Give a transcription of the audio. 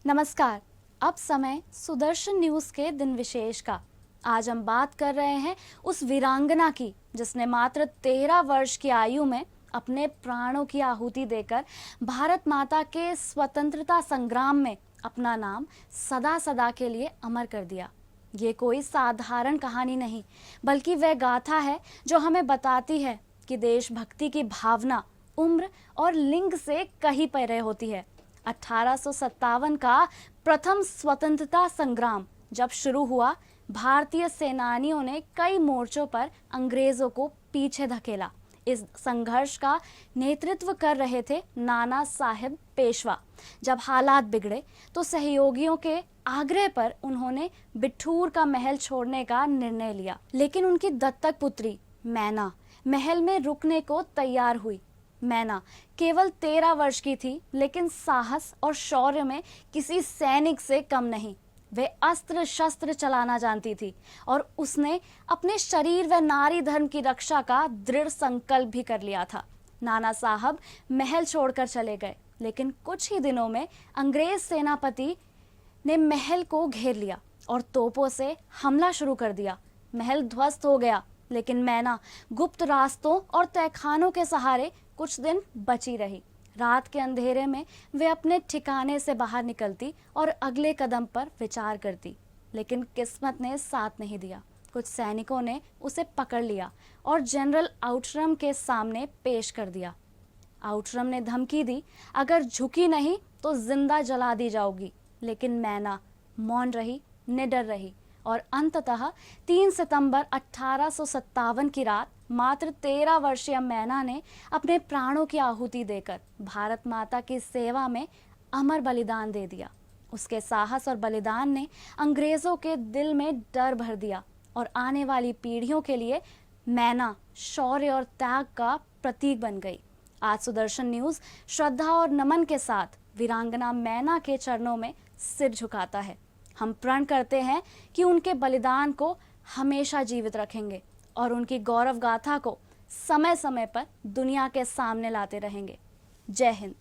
नमस्कार। अब समय सुदर्शन न्यूज के दिन विशेष का। आज हम बात कर रहे हैं उस वीरांगना की जिसने मात्र 13 वर्ष की आयु में अपने प्राणों की आहुति देकर भारत माता के स्वतंत्रता संग्राम में अपना नाम सदा सदा के लिए अमर कर दिया। ये कोई साधारण कहानी नहीं, बल्कि वह गाथा है जो हमें बताती है कि देशभक्ति की भावना उम्र और लिंग से कहीं परे होती है। 1857 का प्रथम स्वतंत्रता संग्राम जब शुरू हुआ, भारतीय सेनानियों ने कई मोर्चों पर अंग्रेजों को पीछे धकेला। इस संघर्ष का नेतृत्व कर रहे थे नाना साहेब पेशवा। जब हालात बिगड़े तो सहयोगियों के आग्रह पर उन्होंने बिठूर का महल छोड़ने का निर्णय लिया, लेकिन उनकी दत्तक पुत्री मैना महल में रुकने को तैयार हुई। मैना केवल 13 वर्ष की थी, लेकिन साहस और शौर्य में किसी सैनिक से कम नहीं। वे अस्त्र शस्त्र चलाना जानती थी और उसने अपने शरीर व नारी धर्म की रक्षा का दृढ़ संकल्प भी कर लिया था। नाना साहब महल छोड़कर चले गए, लेकिन कुछ ही दिनों में अंग्रेज सेनापति ने महल को घेर लिया और तोपों से हमला शुरू कर दिया। महल ध्वस्त हो गया, लेकिन मैना गुप्त रास्तों और तहखानों के सहारे कुछ दिन बची रही। रात के अंधेरे में वे अपने ठिकाने से बाहर निकलती और अगले कदम पर विचार करती, लेकिन किस्मत ने साथ नहीं दिया। कुछ सैनिकों ने उसे पकड़ लिया और जनरल आउटरम के सामने पेश कर दिया। आउटरम ने धमकी दी, अगर झुकी नहीं तो जिंदा जला दी जाओगी। लेकिन मैना मौन रही, निडर रही और अंततः 3 सितंबर 1857 की रात मात्र 13 वर्षीय मैना ने अपने प्राणों की आहुति देकर भारत माता की सेवा में अमर बलिदान दे दिया। उसके साहस और बलिदान ने अंग्रेजों के दिल में डर भर दिया और आने वाली पीढ़ियों के लिए मैना शौर्य और त्याग का प्रतीक बन गई। आज सुदर्शन न्यूज श्रद्धा और नमन के साथ वीरांगना मैना के चरणों में सिर झुकाता है। हम प्रण करते हैं कि उनके बलिदान को हमेशा जीवित रखेंगे और उनकी गौरव गाथा को समय समय पर दुनिया के सामने लाते रहेंगे। जय हिंद।